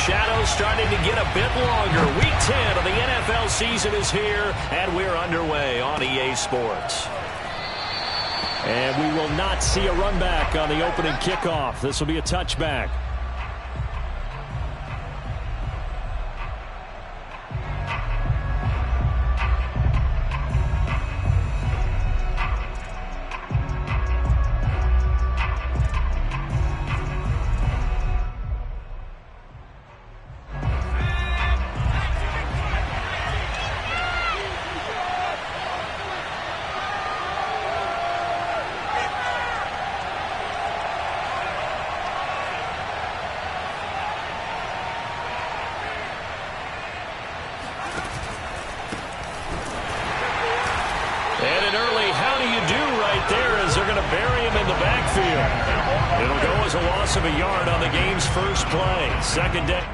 shadows starting to get a bit longer. Week 10 of the NFL season is here, and we're underway on EA Sports. And we will not see a run back on the opening kickoff. This will be a touchback. Of a yard on the game's first play. Second down.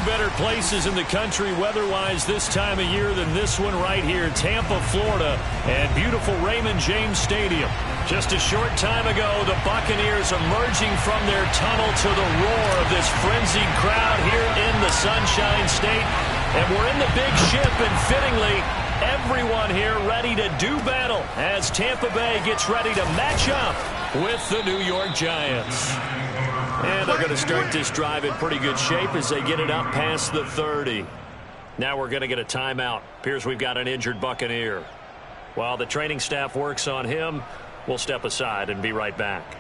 Better places in the country weather-wise this time of year than this one right here, Tampa, Florida, and beautiful Raymond James Stadium. Just a short time ago, the Buccaneers emerging from their tunnel to the roar of this frenzied crowd here in the Sunshine State. And we're in the big ship, and fittingly, everyone here ready to do battle as Tampa Bay gets ready to match up with the New York Giants. And they're going to start this drive in pretty good shape as they get it up past the 30. Now we're going to get a timeout. Appears we've got an injured Buccaneer. While the training staff works on him, we'll step aside and be right back.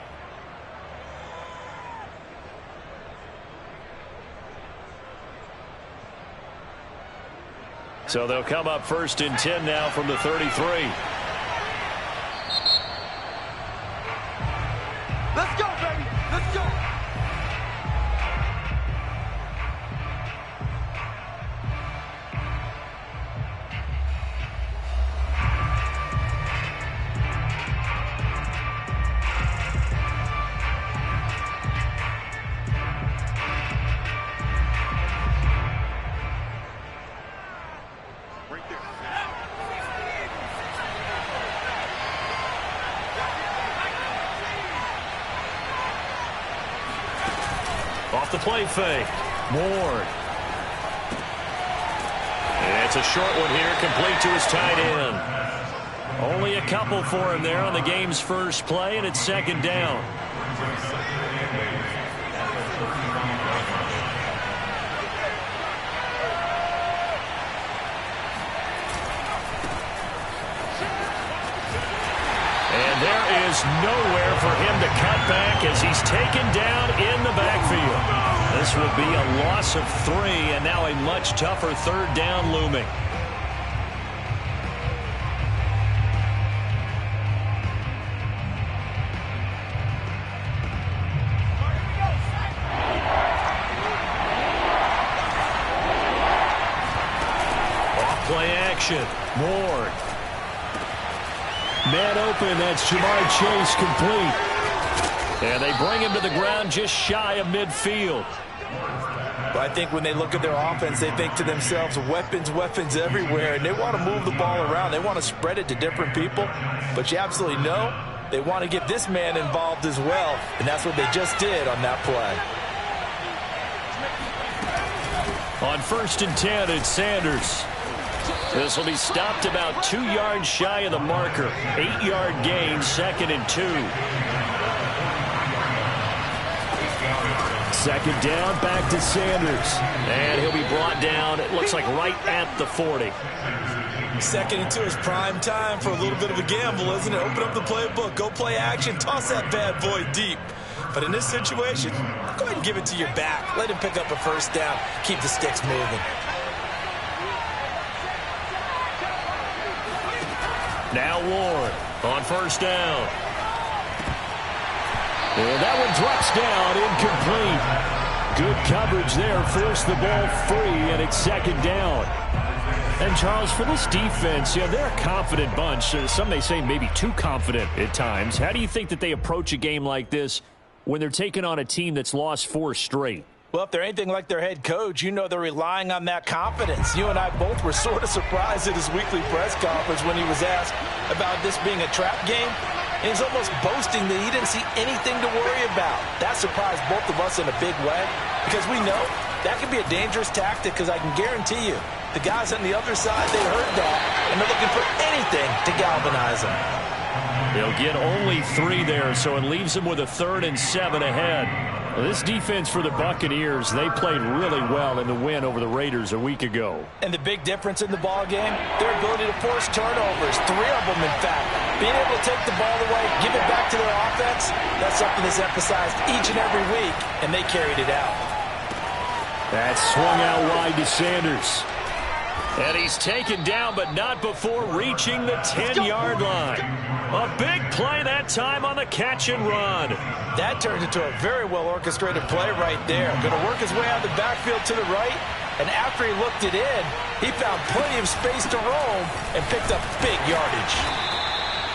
So they'll come up first and 10 now from the 33. Let's go, baby. Let's go. Off the play fake. Ward. And it's a short one here, complete to his tight end. Only a couple for him there on the game's first play, and it's second down. There's nowhere for him to cut back as he's taken down in the backfield. This will be a loss of 3, and now a much tougher third down looming. Off-play action. Ward. Man open, that's Jamar Chase complete. And they bring him to the ground just shy of midfield. But I think when they look at their offense, they think to themselves, weapons, weapons everywhere. And they want to move the ball around. They want to spread it to different people. But you absolutely know they want to get this man involved as well. And that's what they just did on that play. On 1st and 10, it's Sanders. This will be stopped about 2 yards shy of the marker. 8-yard gain, 2nd and 2. 2nd down, back to Sanders. And he'll be brought down, it looks like right at the 40. 2nd and 2 is prime time for a little bit of a gamble, isn't it? Open up the playbook, go play action, toss that bad boy deep. But in this situation, go ahead and give it to your back. Let him pick up a 1st down, keep the sticks moving. Now Ward on 1st down. And that one drops down, incomplete. Good coverage there, forced the ball free, and it's 2nd down. And Charles, for this defense, yeah, they're a confident bunch. Some may say maybe too confident at times. How do you think that they approach a game like this when they're taking on a team that's lost 4 straight? Well, if they're anything like their head coach, you know they're relying on that confidence. You and I both were sort of surprised at his weekly press conference when he was asked about this being a trap game. And he's almost boasting that he didn't see anything to worry about. That surprised both of us in a big way because we know that can be a dangerous tactic because I can guarantee you the guys on the other side, they heard that, and they're looking for anything to galvanize them. They'll get only 3 there, so it leaves them with a 3rd and 7 ahead. Well, this defense for the Buccaneers, they played really well in the win over the Raiders a week ago. And the big difference in the ball game, their ability to force turnovers, 3 of them in fact. Being able to take the ball away, give it back to their offense, that's something that's emphasized each and every week, and they carried it out. That's swung out wide to Sanders. And he's taken down, but not before reaching the 10-yard line. A big play that time on the catch and run. That turned into a very well-orchestrated play right there. Going to work his way out of the backfield to the right, and after he looked it in, he found plenty of space to roam and picked up big yardage.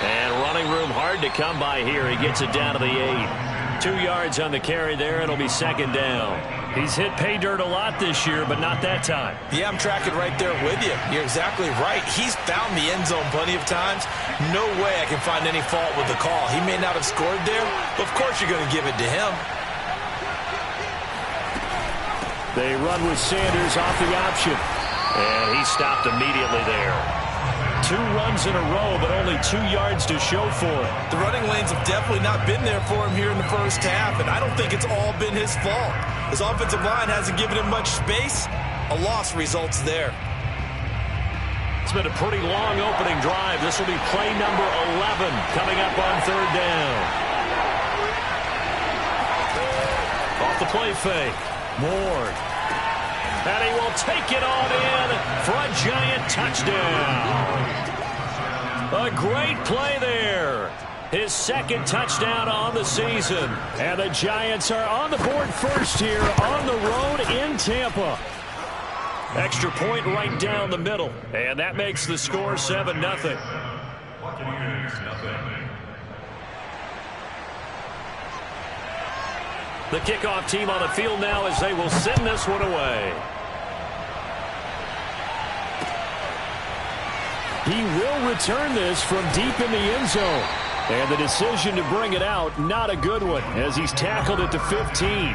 And running room hard to come by here. He gets it down to the 8. 2 yards on the carry there. It'll be 2nd down. He's hit pay dirt a lot this year, but not that time. Yeah, I'm tracking right there with you. You're exactly right. He's found the end zone plenty of times. No way I can find any fault with the call. He may not have scored there, but of course you're going to give it to him. They run with Sanders off the option. And he stopped immediately there. 2 runs in a row, but only 2 yards to show for it. The running lanes have definitely not been there for him here in the first half, and I don't think it's all been his fault. His offensive line hasn't given him much space. A loss results there. It's been a pretty long opening drive. This will be play number 11 coming up on 3rd down. Off the play fake. Ward. And he will take it on in for a giant touchdown. A great play there. His 2nd touchdown on the season. And the Giants are on the board first here on the road in Tampa. Extra point right down the middle. And that makes the score 7-0. The kickoff team on the field now as they will send this one away. He will return this from deep in the end zone. And the decision to bring it out, not a good one, as he's tackled at the 15.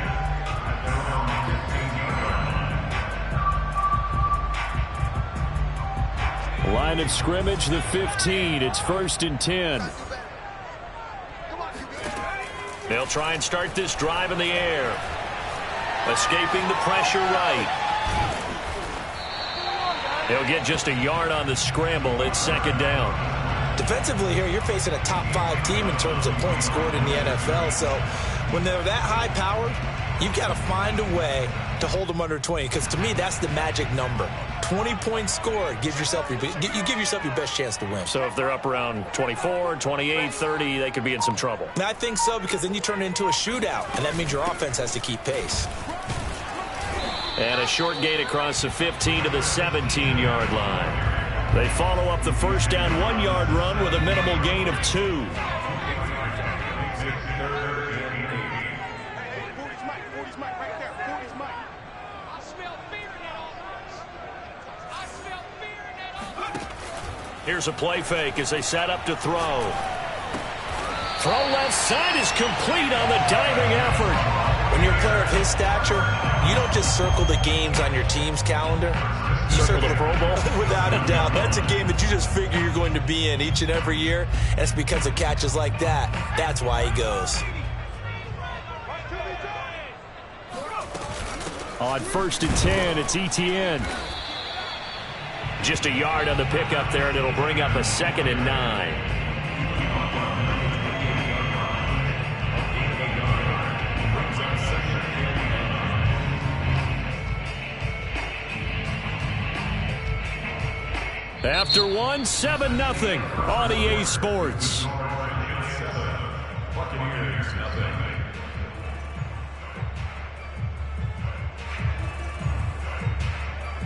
Line of scrimmage, the 15. It's 1st and 10. They'll try and start this drive in the air. Escaping the pressure right. They'll get just a yard on the scramble. It's 2nd down. To defensively here, you're facing a top 5 team in terms of points scored in the NFL. So when they're that high powered, you've got to find a way to hold them under 20, because to me, that's the magic number. 20 points scored, you give yourself your best chance to win. So if they're up around 24, 28, 30, they could be in some trouble. I think so, because then you turn it into a shootout, and that means your offense has to keep pace. And a short gain across the 15 to the 17-yard line. They follow up the first down 1-yard run with a minimal gain of 2. Here's a play fake as they set up to throw. Throw left side is complete on the diving effort. When you're a player of his stature, you don't just circle the games on your team's calendar. You circle the Pro Bowl? Without a doubt. That's a game that you just figure you're going to be in each and every year. And it's because of catches like that. That's why he goes. On 1st and 10, it's ETN. Just a yard on the pickup there, and it'll bring up a 2nd and 9. After 1, 7-0 on EA Sports.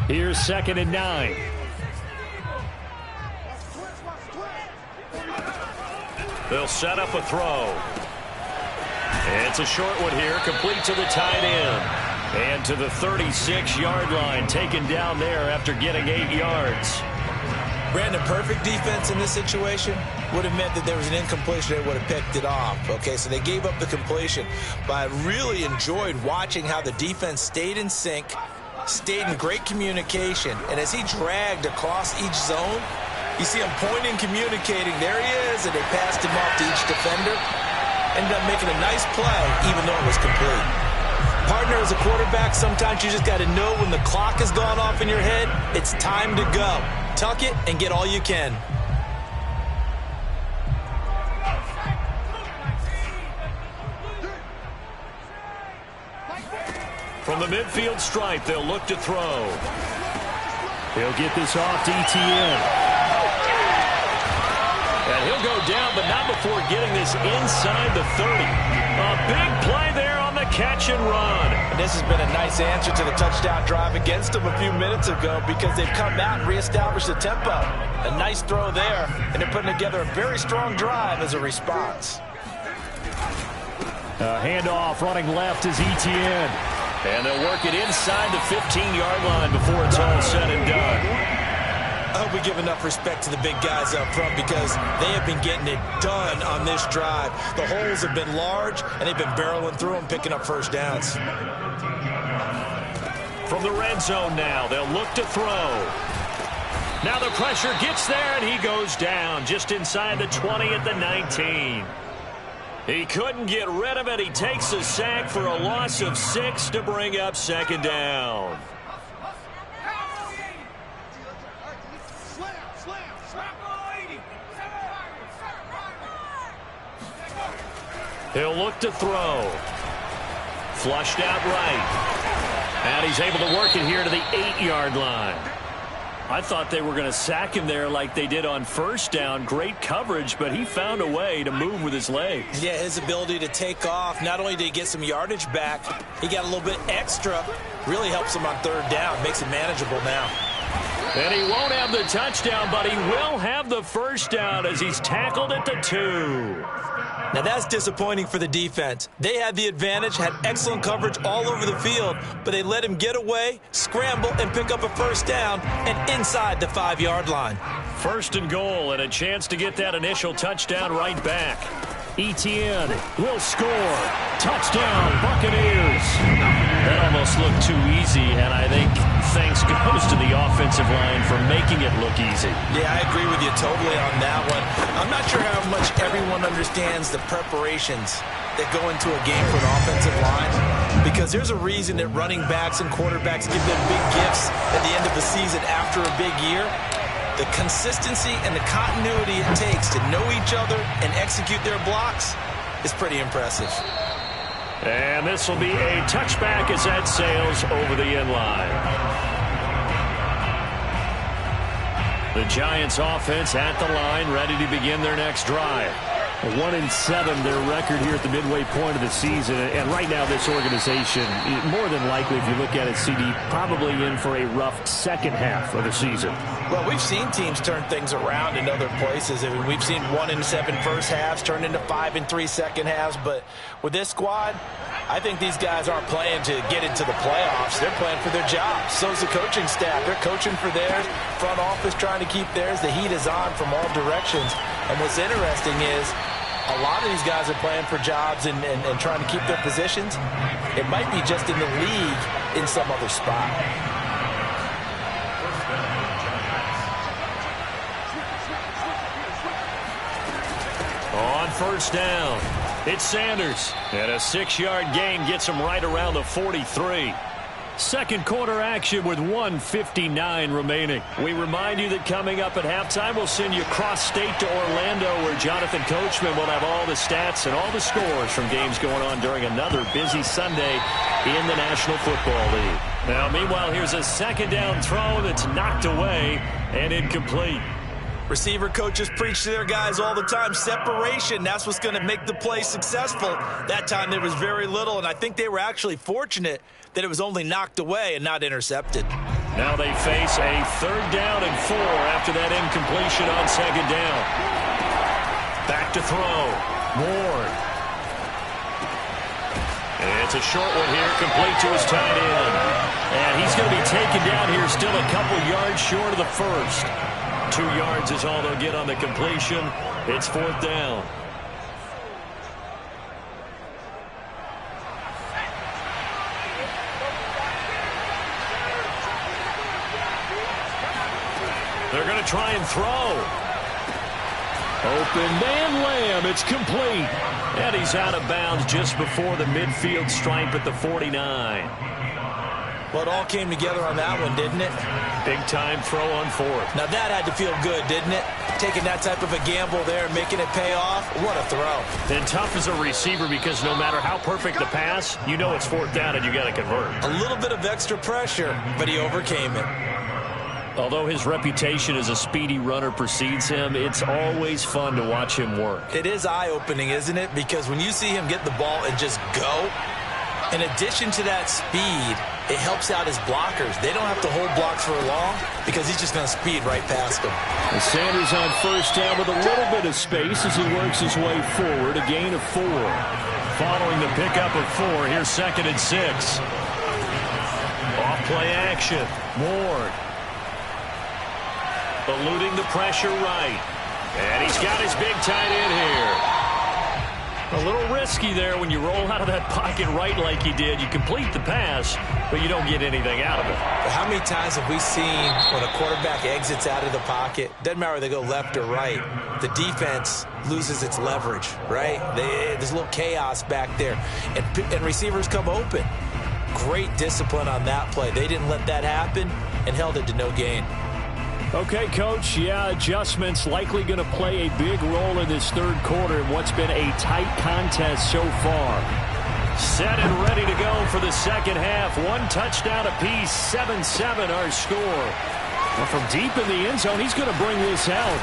Here's 2nd and 9. They'll set up a throw. It's a short one here, complete to the tight end. And to the 36-yard line, taken down there after getting 8 yards. Brandon, perfect defense in this situation would have meant that there was an incompletion. They would have picked it off. Okay, so they gave up the completion. But I really enjoyed watching how the defense stayed in sync, stayed in great communication. And as he dragged across each zone, you see him pointing, communicating. There he is, and they passed him off to each defender. Ended up making a nice play, even though it was complete. Partner, as a quarterback, sometimes you just got to know when the clock has gone off in your head, it's time to go. Tuck it and get all you can. From the midfield stripe, they'll look to throw. He'll get this off to ETN. And he'll go down, but not before getting this inside the 30. A big play there on the catch and run. And this has been a nice answer to the touchdown drive against them a few minutes ago, because they've come out and reestablished the tempo. A nice throw there, and they're putting together a very strong drive as a response. Handoff running left is ETN. And they'll work it inside the 15-yard line before it's all said and done. I hope we give enough respect to the big guys up front, because they have been getting it done on this drive. The holes have been large, and they've been barreling through them, picking up first downs. From the red zone now, they'll look to throw. Now the pressure gets there, and he goes down just inside the 20 at the 19. He couldn't get rid of it. He takes a sack for a loss of 6 to bring up 2nd down. He'll look to throw. Flushed out right. And he's able to work it here to the 8-yard line. I thought they were going to sack him there like they did on 1st down. Great coverage, but he found a way to move with his legs. Yeah, his ability to take off. Not only did he get some yardage back, he got a little bit extra. Really helps him on 3rd down. Makes it manageable now. And he won't have the touchdown, but he will have the 1st down as he's tackled at the 2. Now that's disappointing for the defense. They had the advantage, had excellent coverage all over the field, but they let him get away, scramble, and pick up a 1st down, and inside the 5-yard line. 1st and goal, and a chance to get that initial touchdown right back. ETN will score. Touchdown, Buccaneers. That almost looked too easy, and I think thanks goes to the offensive line for making it look easy. Yeah, I agree with you totally on that one. I'm not sure how much everyone understands the preparations that go into a game for an offensive line, because there's a reason that running backs and quarterbacks give them big gifts at the end of the season after a big year. The consistency and the continuity it takes to know each other and execute their blocks is pretty impressive. And this will be a touchback as that sails over the end line. The Giants offense at the line, ready to begin their next drive. 1-7 their record here at the midway point of the season. And right now this organization, more than likely if you look at it, CD, probably in for a rough second half of the season. Well, we've seen teams turn things around in other places. I mean, we've seen 1-7 first halves turn into 5-3 second halves. But with this squad, I think these guys aren't playing to get into the playoffs. They're playing for their jobs. So's the coaching staff. They're coaching for theirs. Front office trying to keep theirs. The heat is on from all directions. And what's interesting is a lot of these guys are playing for jobs and trying to keep their positions. It might be just in the league in some other spot. On first down, it's Sanders. And a 6-yard gain gets him right around the 43. Second quarter action with 1:59 remaining. We remind you that coming up at halftime, we'll send you cross-state to Orlando, where Jonathan Coachman will have all the stats and all the scores from games going on during another busy Sunday in the National Football League. Now, meanwhile, here's a second down throw that's knocked away and incomplete. Receiver coaches preach to their guys all the time. Separation, that's what's going to make the play successful. That time there was very little, and I think they were actually fortunate that it was only knocked away and not intercepted. Now they face a 3rd down and 4 after that incompletion on second down. Back to throw. Ward. It's a short one here, complete to his tight end. And he's going to be taken down here, still a couple yards short of the first. 2 yards is all they'll get on the completion. It's 4th down. They're going to try and throw. Open man Lamb. It's complete. And he's out of bounds just before the midfield stripe at the 49. Well, it all came together on that one, didn't it? Big-time throw on 4th. Now, that had to feel good, didn't it? Taking that type of a gamble there and making it pay off. What a throw. And tough as a receiver because no matter how perfect the pass, you know it's 4th down and you got to convert. A little bit of extra pressure, but he overcame it. Although his reputation as a speedy runner precedes him, it's always fun to watch him work. It is eye-opening, isn't it? Because when you see him get the ball and just go, in addition to that speed, it helps out his blockers. They don't have to hold blocks for long because he's just going to speed right past them. And Sanders on first down with a little bit of space as he works his way forward. A gain of 4. Following the pickup of 4, here's 2nd and 6. Off play action. Ward. Eluding the pressure right. And he's got his big tight end here. A little risky there when you roll out of that pocket right like he did. You complete the pass, but you don't get anything out of it. But how many times have we seen when a quarterback exits out of the pocket, doesn't matter whether they go left or right, the defense loses its leverage, right? There's a little chaos back there, and receivers come open. Great discipline on that play. They didn't let that happen and held it to no gain. Okay, Coach, yeah, adjustments likely going to play a big role in this 3rd quarter in what's been a tight contest so far. Set and ready to go for the second half. 1 touchdown apiece, 7-7 our score. Well, from deep in the end zone, he's going to bring this out.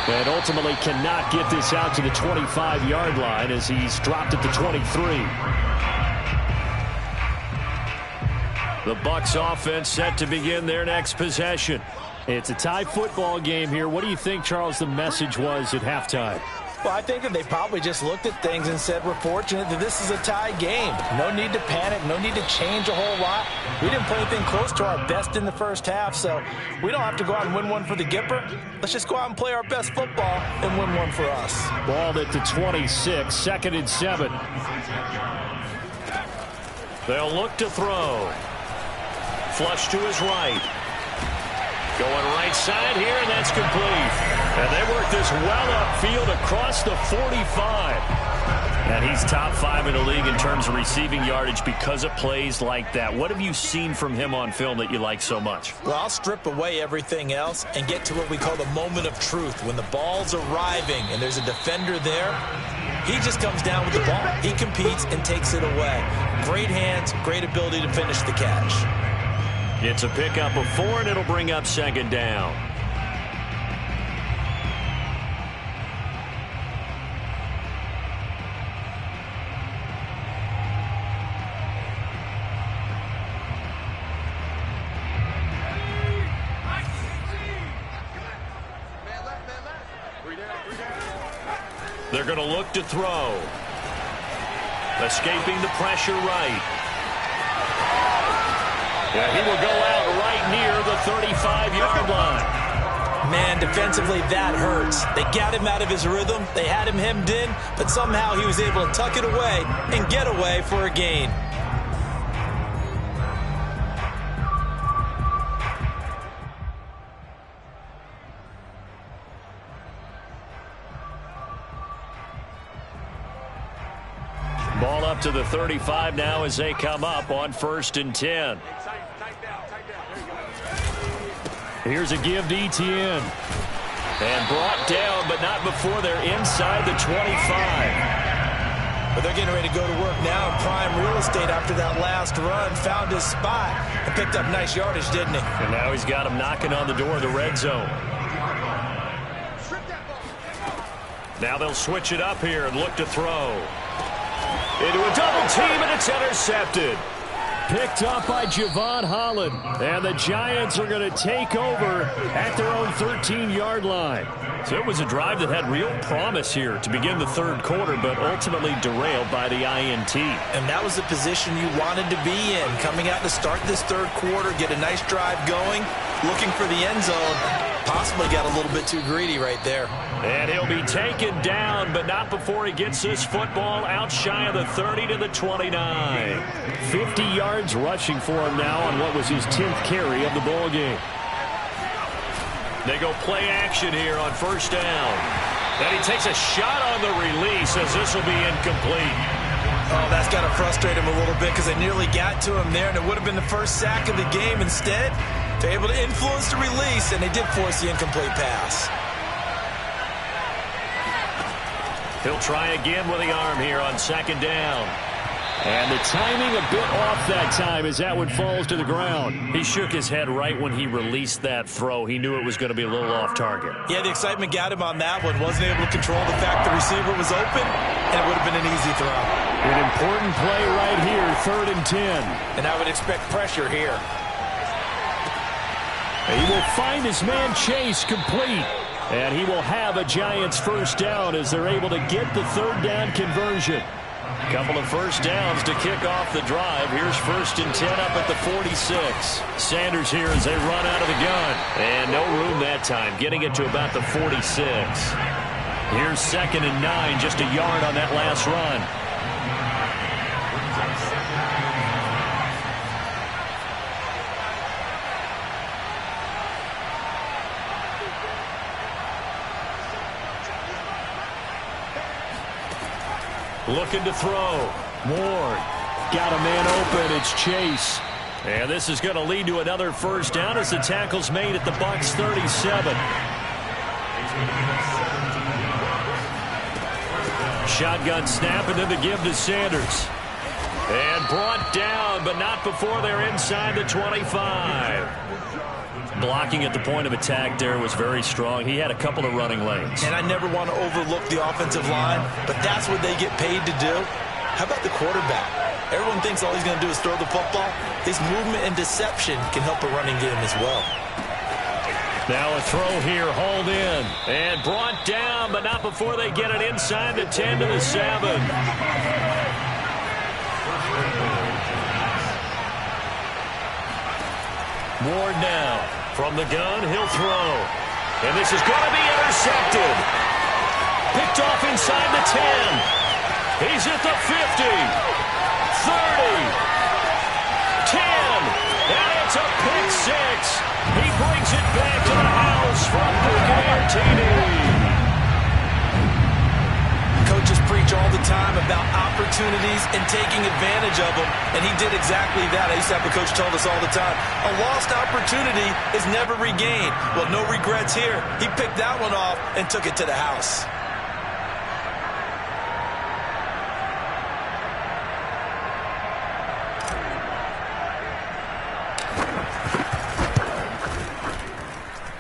And ultimately cannot get this out to the 25-yard line as he's dropped at the 23. The Bucs offense set to begin their next possession. It's a tie football game here. What do you think, Charles, the message was at halftime? Well, I think that they probably just looked at things and said, we're fortunate that this is a tie game. No need to panic. No need to change a whole lot. We didn't play anything close to our best in the first half, so we don't have to go out and win one for the Gipper. Let's just go out and play our best football and win one for us. Ball at the 26, 2nd and 7. They'll look to throw. Flush to his right. Going right side here, and that's complete. And they work this well upfield across the 45. And he's top 5 in the league in terms of receiving yardage because of plays like that. What have you seen from him on film that you like so much? Well, I'll strip away everything else and get to what we call the moment of truth. When the ball's arriving and there's a defender there, he just comes down with the ball. He competes and takes it away. Great hands, great ability to finish the catch. It's a pickup of 4, and it'll bring up second down. They're going to look to throw. Escaping the pressure right. Yeah, he will go out right near the 35-yard line. Man, defensively, that hurts. They got him out of his rhythm. They had him hemmed in, but somehow he was able to tuck it away and get away for a gain. Ball up to the 35 now as they come up on 1st and 10. Here's a give to Etienne. And brought down, but not before they're inside the 25. But they're getting ready to go to work now in prime real estate after that last run. Found his spot and picked up nice yardage, didn't he? And now he's got him knocking on the door of the red zone. Now they'll switch it up here and look to throw. Into a double team, and it's intercepted. Picked up by Javon Holland. And the Giants are going to take over at their own 13-yard line. So it was a drive that had real promise here to begin the third quarter, but ultimately derailed by the INT. And that was the position you wanted to be in. Coming out to start this third quarter, get a nice drive going, looking for the end zone. Possibly got a little bit too greedy right there. And he'll be taken down, but not before he gets this football out shy of the 30 to the 29. 50 yards rushing for him now on what was his 10th carry of the ball game. They go play action here on 1st down. And he takes a shot on the release as this will be incomplete. Oh, that's got to frustrate him a little bit because they nearly got to him there, and it would have been the first sack of the game. Instead, they're able to influence the release, and they did force the incomplete pass. He'll try again with the arm here on 2nd down. And the timing a bit off that time as that one falls to the ground. He shook his head right when he released that throw. He knew it was going to be a little off target. Yeah, the excitement got him on that one. Wasn't able to control the fact the receiver was open, and it would have been an easy throw. An important play right here, 3rd and 10. And I would expect pressure here. He will find his man Chase complete. And he will have a Giants 1st down as they're able to get the 3rd down conversion. Couple of 1st downs to kick off the drive. Here's 1st and 10 up at the 46. Sanders here as they run out of the gun. And no room that time, getting it to about the 46. Here's 2nd and 9, just a yard on that last run. Looking to throw. Ward got a man open. It's Chase. And this is going to lead to another 1st down as the tackle's made at the Bucs 37. Shotgun snap and then the give to Sanders. And brought down, but not before they're inside the 25. Blocking at the point of attack there was very strong. He had a couple of running lanes. And I never want to overlook the offensive line, but that's what they get paid to do. How about the quarterback? Everyone thinks all he's going to do is throw the football. His movement and deception can help a running game as well. Now a throw here, hauled in. And brought down, but not before they get it inside the 10 to the 7. Ward now. From the gun, he'll throw. And this is going to be intercepted. Picked off inside the 10. He's at the 50. 30. 10. And it's a pick 6. He brings it back to the house from Buccaneer TD. Coaches preach preach all the time about opportunities and taking advantage of them, and he did exactly that. I used to have a coach told us all the time, a lost opportunity is never regained. Well, no regrets here. He picked that one off and took it to the house.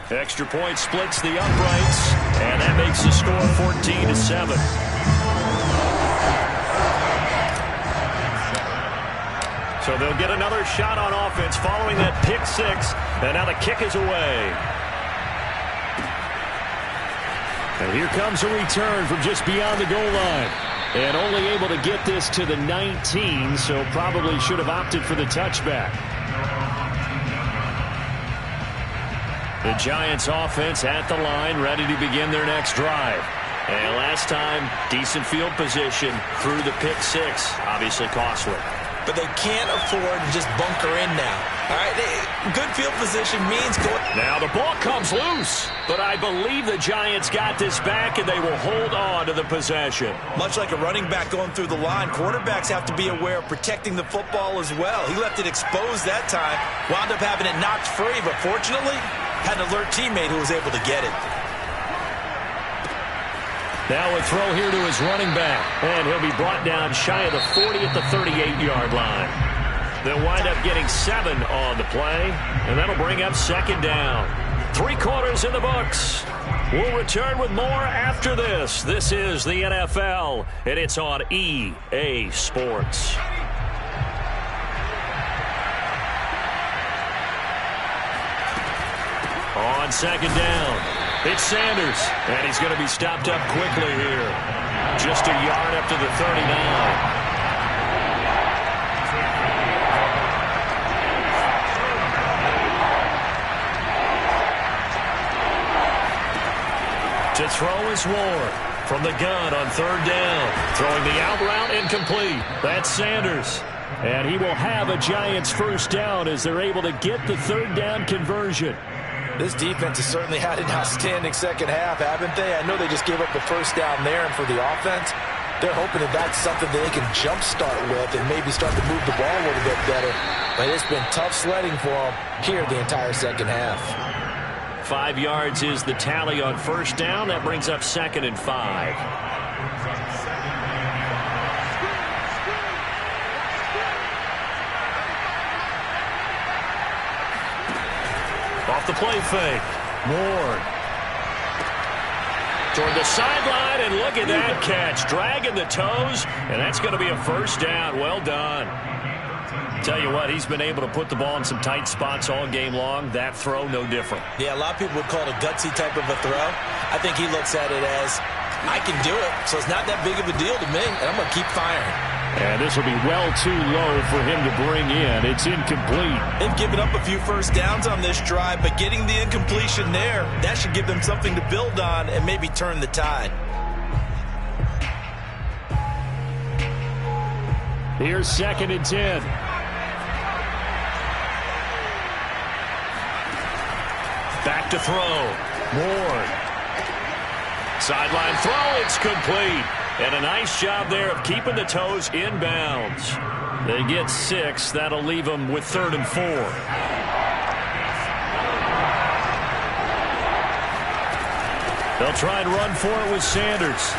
Extra point splits the uprights, and that makes the score 14-7. So they'll get another shot on offense following that pick six, and now the kick is away. And here comes a return from just beyond the goal line. And only able to get this to the 19, so probably should have opted for the touchback. The Giants offense at the line, ready to begin their next drive. And last time, decent field position through the pick six. Obviously costly. But they can't afford to just bunker in now. All right, good field position means going. Now the ball comes loose, but I believe the Giants got this back, and they will hold on to the possession. Much like a running back going through the line, quarterbacks have to be aware of protecting the football as well. He left it exposed that time, wound up having it knocked free, but fortunately, had an alert teammate who was able to get it. Now a throw here to his running back, and he'll be brought down shy of the 40 at the 38-yard line. They'll wind up getting 7 on the play, and that'll bring up second down. 3 quarters in the books. We'll return with more after this. This is the NFL, and it's on EA Sports. On second down, it's Sanders, and he's going to be stopped up quickly here. Just a yard up to the 39. To throw is Ward from the gun on third down. Throwing the out route incomplete. That's Sanders. And he will have a Giants first down as they're able to get the third down conversion. This defense has certainly had an outstanding second half, haven't they? I know they just gave up the first down there, and for the offense, they're hoping that that's something that they can jumpstart with and maybe start to move the ball a little bit better. But it's been tough sledding for them here the entire second half. 5 yards is the tally on first down. That brings up 2nd and 5. Off the play fake. Ward. Toward the sideline, and look at that catch. Dragging the toes, and that's going to be a first down. Well done. Tell you what, he's been able to put the ball in some tight spots all game long. That throw, no different. Yeah, a lot of people would call it a gutsy type of a throw. I think he looks at it as, I can do it, so it's not that big of a deal to me, and I'm going to keep firing. And this will be well too low for him to bring in. It's incomplete. They've given up a few first downs on this drive, but getting the incompletion there, that should give them something to build on and maybe turn the tide. Here's 2nd and 10. Back to throw. Ward. Sideline throw. It's complete. And a nice job there of keeping the toes inbounds. They get 6. That'll leave them with 3rd and 4. They'll try and run for it with Sanders.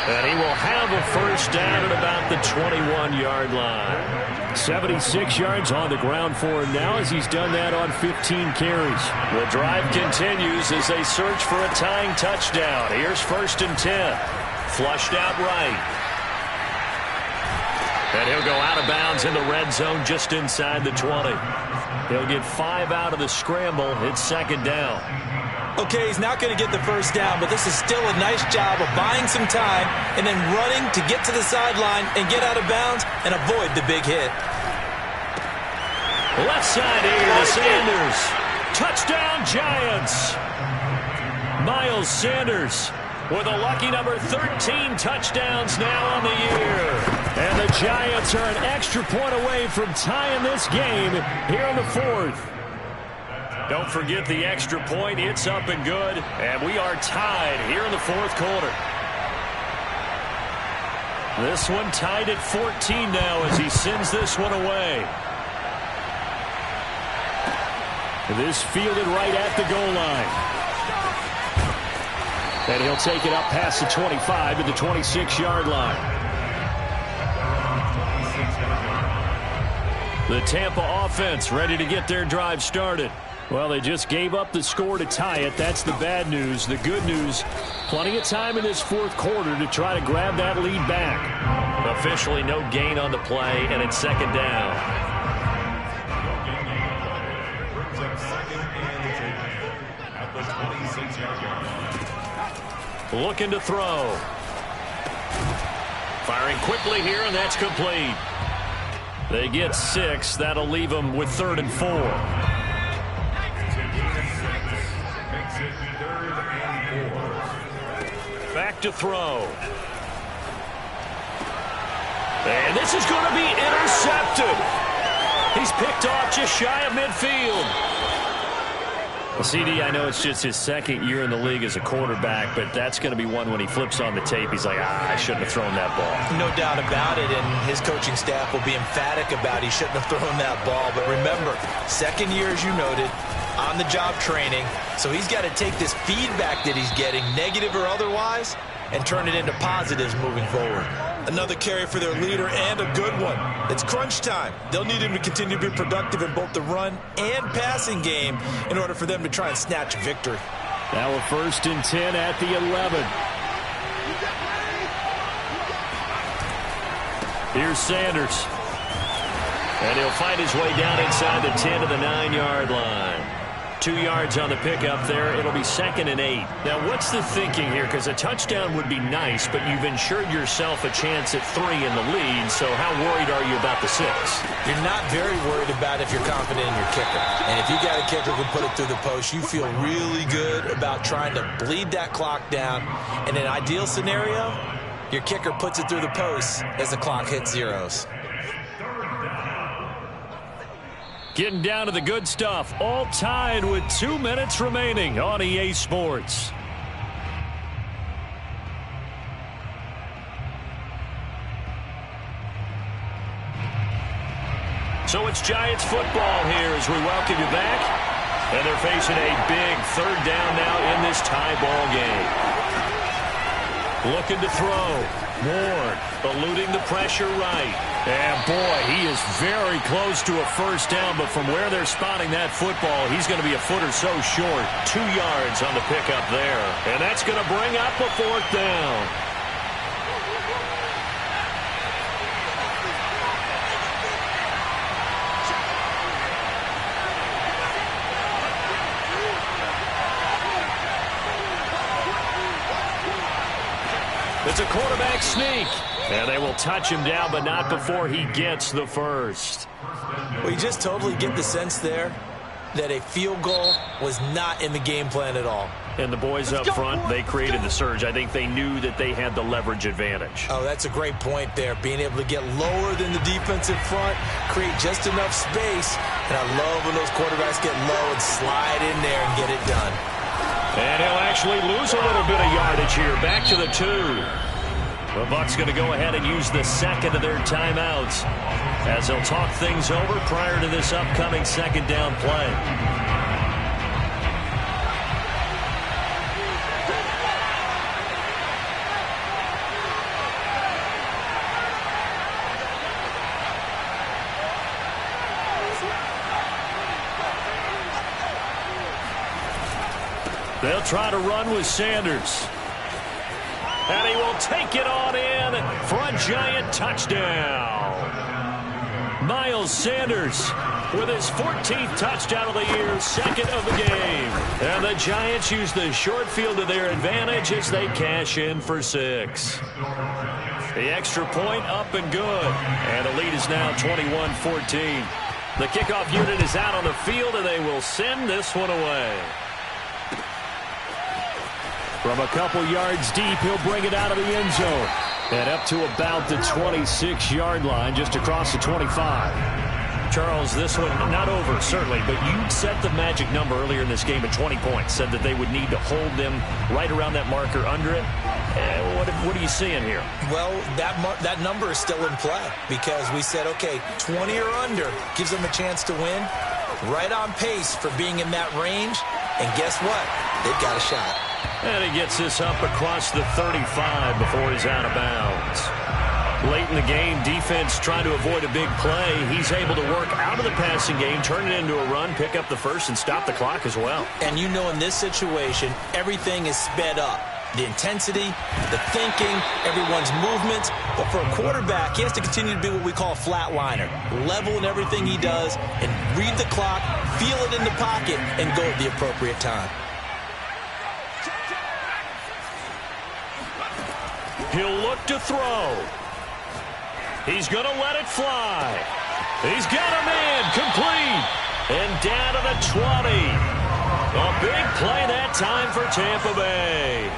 And he will have a first down at about the 21-yard line. 76 yards on the ground for him now as he's done that on 15 carries. The drive continues as they search for a tying touchdown. Here's 1st and 10. Flushed out right. And he'll go out of bounds in the red zone just inside the 20. He'll get 5 out of the scramble. It's 2nd down. Okay, he's not going to get the first down, but this is still a nice job of buying some time and then running to get to the sideline and get out of bounds and avoid the big hit. Left side here to Sanders. Touchdown, Giants. Miles Sanders with a lucky number 13 touchdowns now on the year. And the Giants are an extra point away from tying this game here in the 4th. Don't forget the extra point. It's up and good. And we are tied here in the 4th quarter. This one tied at 14 now as he sends this one away. This fielded right at the goal line. And he'll take it up past the 25 to the 26-yard line. The Tampa offense ready to get their drive started. Well, they just gave up the score to tie it. That's the bad news. The good news, plenty of time in this fourth quarter to try to grab that lead back. Officially no gain on the play, and it's second down. Looking to throw. Firing quickly here, and that's complete. They get 6. That'll leave them with 3rd and 4. Back to throw. And this is going to be intercepted. He's picked off just shy of midfield. Well, CD, I know it's just his second year in the league as a quarterback, but that's going to be one when he flips on the tape. He's like, I shouldn't have thrown that ball. No doubt about it, and his coaching staff will be emphatic about he shouldn't have thrown that ball. But remember, second year, as you noted, on-the-job training, so he's got to take this feedback that he's getting, negative or otherwise, and turn it into positives moving forward. Another carry for their leader, and a good one. It's crunch time. They'll need him to continue to be productive in both the run and passing game in order for them to try and snatch victory. Now a 1st and 10 at the 11. Here's Sanders. And he'll find his way down inside the 10 to the 9-yard line. 2 yards on the pickup there. It'll be 2nd and 8. Now, what's the thinking here? Because a touchdown would be nice, but you've ensured yourself a chance at 3 in the lead, so how worried are you about the 6? You're not very worried about if you're confident in your kicker. And if you got a kicker who can put it through the post, you feel really good about trying to bleed that clock down. In an ideal scenario, your kicker puts it through the post as the clock hits zeros. Getting down to the good stuff. All tied with 2 minutes remaining on EA Sports. So it's Giants football here as we welcome you back. And they're facing a big 3rd down now in this tie ball game. Looking to throw. Ward eluding the pressure right. And boy, he is very close to a 1st down, but from where they're spotting that football, he's going to be a foot or so short. 2 yards on the pickup there. And that's going to bring up a 4th down. It's a quarterback sneak. And they will touch him down, but not before he gets the 1st. Well, you just totally get the sense there that a field goal was not in the game plan at all. And the boys up front, they created the surge. I think they knew that they had the leverage advantage. Oh, that's a great point there. Being able to get lower than the defensive front, create just enough space. And I love when those quarterbacks get low and slide in there and get it done. And he'll actually lose a little bit of yardage here. Back to the 2. The Bucs going to go ahead and use the 2nd of their timeouts as they'll talk things over prior to this upcoming 2nd down play. They'll try to run with Sanders. And he will take it on in for a Giant touchdown. Miles Sanders with his 14th touchdown of the year, 2nd of the game. And the Giants use the short field to their advantage as they cash in for 6. The extra point up and good. And the lead is now 21-14. The kickoff unit is out on the field, and they will send this one away. From a couple yards deep, he'll bring it out of the end zone. And up to about the 26-yard line, just across the 25. Charles, this one not over, certainly, but you set the magic number earlier in this game at 20 points. Said that they would need to hold them right around that marker under it. And what are you seeing here? Well, that number is still in play because we said, okay, 20 or under gives them a chance to win. Right on pace for being in that range. And guess what? They've got a shot. And he gets this up across the 35 before he's out of bounds. Late in the game, defense trying to avoid a big play. He's able to work out of the passing game, turn it into a run, pick up the first, and stop the clock as well. And you know in this situation, everything is sped up. The intensity, the thinking, everyone's movements. But for a quarterback, he has to continue to be what we call a flatliner. Level in everything he does and read the clock, feel it in the pocket, and go at the appropriate time. He'll look to throw. He's going to let it fly. He's got a man complete. And down to the 20. A big play that time for Tampa Bay.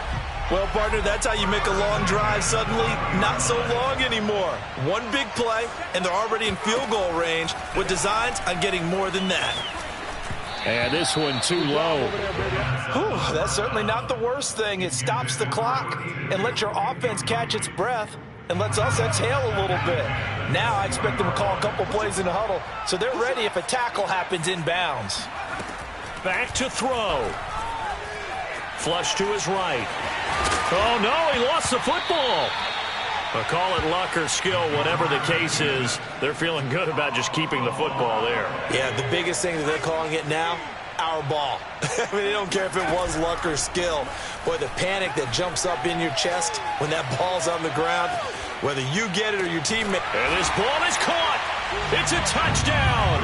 Well, partner, that's how you make a long drive suddenly not so long anymore. One big play, and they're already in field goal range with designs on getting more than that. And this one too low. Whew, that's certainly not the worst thing. It stops the clock and lets your offense catch its breath and lets us exhale a little bit. Now I expect them to call a couple plays in the huddle so they're ready if a tackle happens inbounds. Back to throw. Flush to his right. Oh, no, he lost the football. But call it luck or skill, whatever the case is, they're feeling good about just keeping the football there. Yeah, the biggest thing that they're calling it now, our ball. I mean, they don't care if it was luck or skill. Boy, the panic that jumps up in your chest when that ball's on the ground, whether you get it or your teammate. And this ball is caught. It's a touchdown.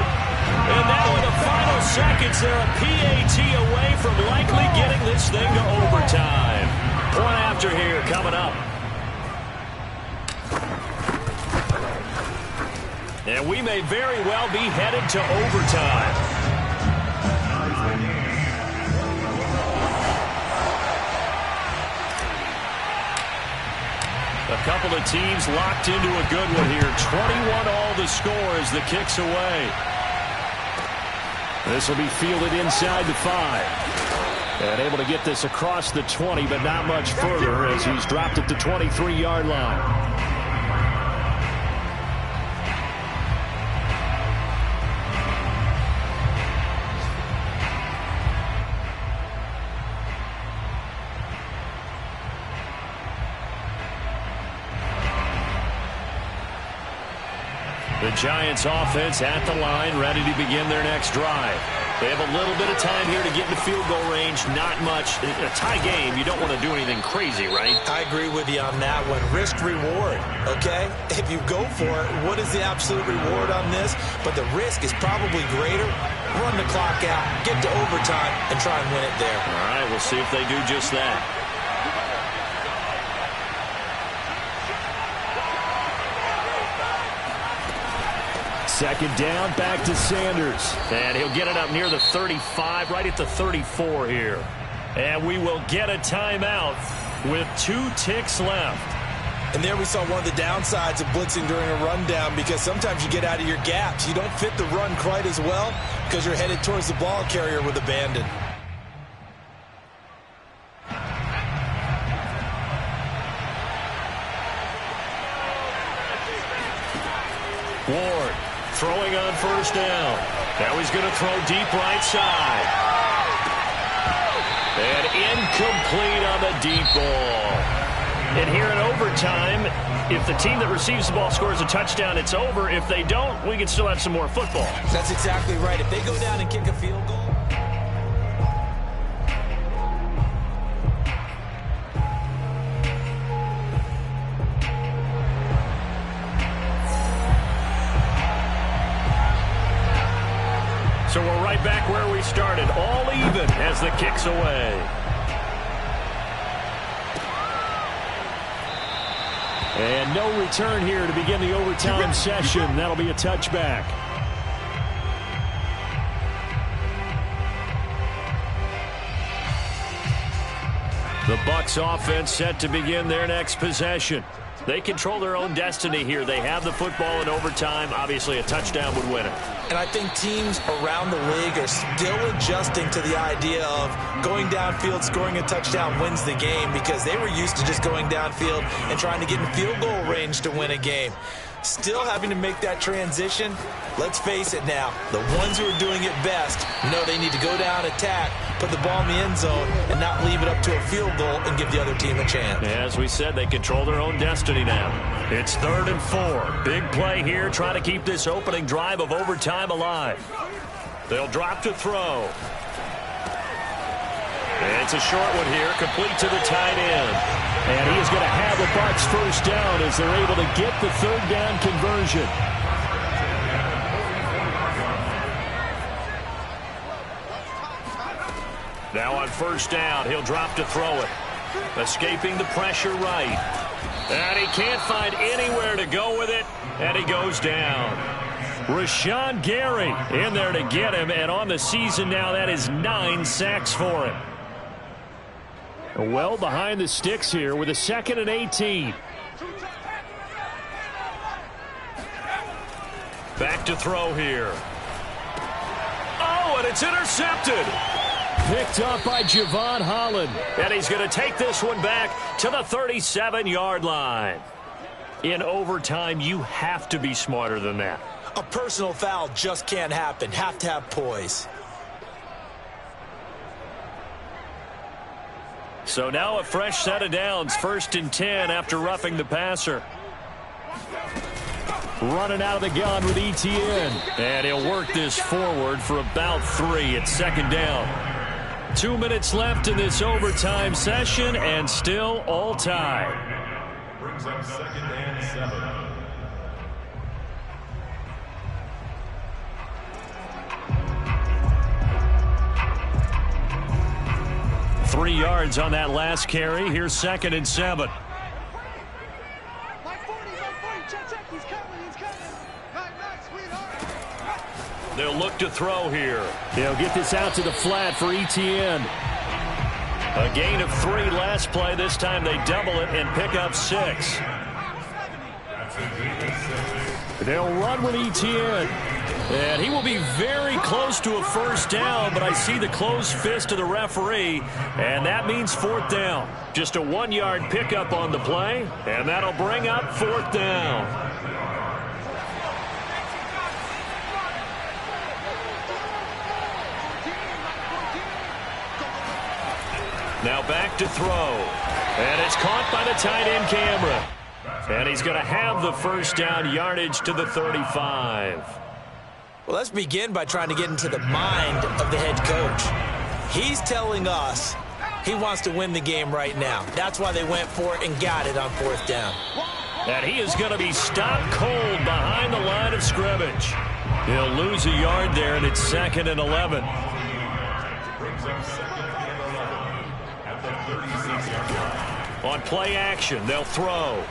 And now in the final seconds, they're a PAT away from likely getting this thing to overtime. Point after here coming up. And we may very well be headed to overtime. A couple of teams locked into a good one here. 21 all the score as the kick's away. This will be fielded inside the 5. And able to get this across the 20, but not much further as he's dropped at the 23-yard line. The Giants offense at the line, ready to begin their next drive. They have a little bit of time here to get in the field goal range. Not much. In a tie game, you don't want to do anything crazy, right? I agree with you on that one. Risk-reward, okay? If you go for it, what is the absolute reward on this? But the risk is probably greater. Run the clock out, get to overtime, and try and win it there. All right, we'll see if they do just that. Second down, back to Sanders. And he'll get it up near the 35, right at the 34 here. And we will get a timeout with 2 ticks left. And there we saw one of the downsides of blitzing during a rundown because sometimes you get out of your gaps. You don't fit the run quite as well because you're headed towards the ball carrier with abandon. Ward throwing on first down. Now he's going to throw deep right side. And incomplete on the deep ball. And here in overtime, if the team that receives the ball scores a touchdown, it's over. If they don't, we can still have some more football. That's exactly right. If they go down and kick a field goal. So we're right back where we started, all even as the kick's away. And no return here to begin the overtime session. That'll be a touchback. The Bucs offense set to begin their next possession. They control their own destiny here. They have the football in overtime. Obviously, a touchdown would win it. And I think teams around the league are still adjusting to the idea of going downfield, scoring a touchdown wins the game, because they were used to just going downfield and trying to get in field goal range to win a game. Still having to make that transition. Let's face it now, the ones who are doing it best know they need to go down, attack, put the ball in the end zone, and not leave it up to a field goal and give the other team a chance. As we said, they control their own destiny now. It's 3rd and 4. Big play here, trying to keep this opening drive of overtime alive. They'll drop to throw. It's a short one here, complete to the tight end. And he is going to have the Bucs first down as they're able to get the 3rd down conversion. Now on 1st down, he'll drop to throw it. Escaping the pressure right. And he can't find anywhere to go with it, and he goes down. Rashawn Gary in there to get him, and on the season now, that is 9 sacks for him. Well behind the sticks here with a 2nd and 18. Back to throw here. Oh, and it's intercepted. Picked up by Javon Holland. And he's going to take this one back to the 37-yard line. In overtime, you have to be smarter than that. A personal foul just can't happen. Have to have poise. So now a fresh set of downs. 1st and 10 after roughing the passer. Running out of the gun with Etienne. And he'll work this forward for about 3 at 2nd down. 2 minutes left in this overtime session, and still all tied. Brings up 2nd and 7. 3 yards on that last carry. Here's 2nd and 7. They'll look to throw here. They'll get this out to the flat for Etienne. A gain of 3 last play. This time they double it and pick up 6. They'll run with Etienne. And he will be very close to a 1st down, but I see the closed fist of the referee, and that means 4th down. Just a 1-yard pickup on the play, and that'll bring up 4th down. Now back to throw. And it's caught by the tight end camera. And he's going to have the 1st down, yardage to the 35. Well, let's begin by trying to get into the mind of the head coach. He's telling us he wants to win the game right now. That's why they went for it and got it on 4th down. And he is going to be stopped cold behind the line of scrimmage. He'll lose a yard there, and it's 2nd and 11. On play action, they'll throw.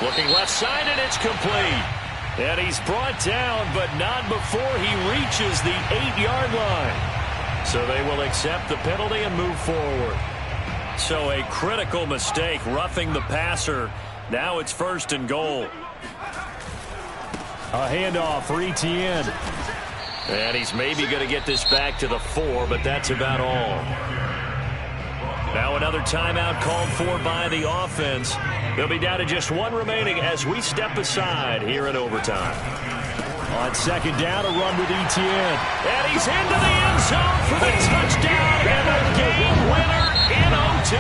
Looking left side, and it's complete. And he's brought down, but not before he reaches the 8-yard line. So they will accept the penalty and move forward. So a critical mistake, roughing the passer. Now it's 1st and goal. A handoff for Etienne. And he's maybe going to get this back to the 4, but that's about all. Now another timeout called for by the offense. They'll be down to just 1 remaining as we step aside here in overtime. On 2nd down, a run with Etienne. And he's into the end zone for the touchdown and a game winner in OT.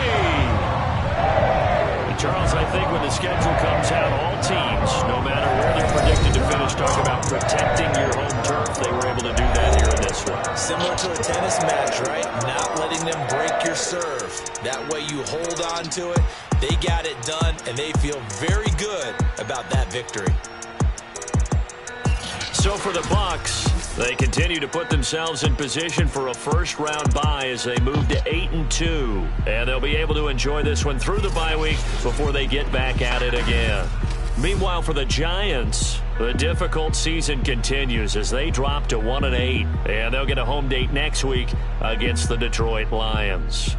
And Charles, I think when the schedule comes out, all teams, no matter where they're predicted to finish, talk about protecting your home turf. They were able to do that here in this one. Similar to a tennis match, right? Not letting them break your serve. That way you hold on to it. They got it done, and they feel very good about that victory. So for the Bucs, they continue to put themselves in position for a 1st-round bye as they move to 8-2. And they'll be able to enjoy this one through the bye week before they get back at it again. Meanwhile, for the Giants, the difficult season continues as they drop to 1-8. And they'll get a home date next week against the Detroit Lions.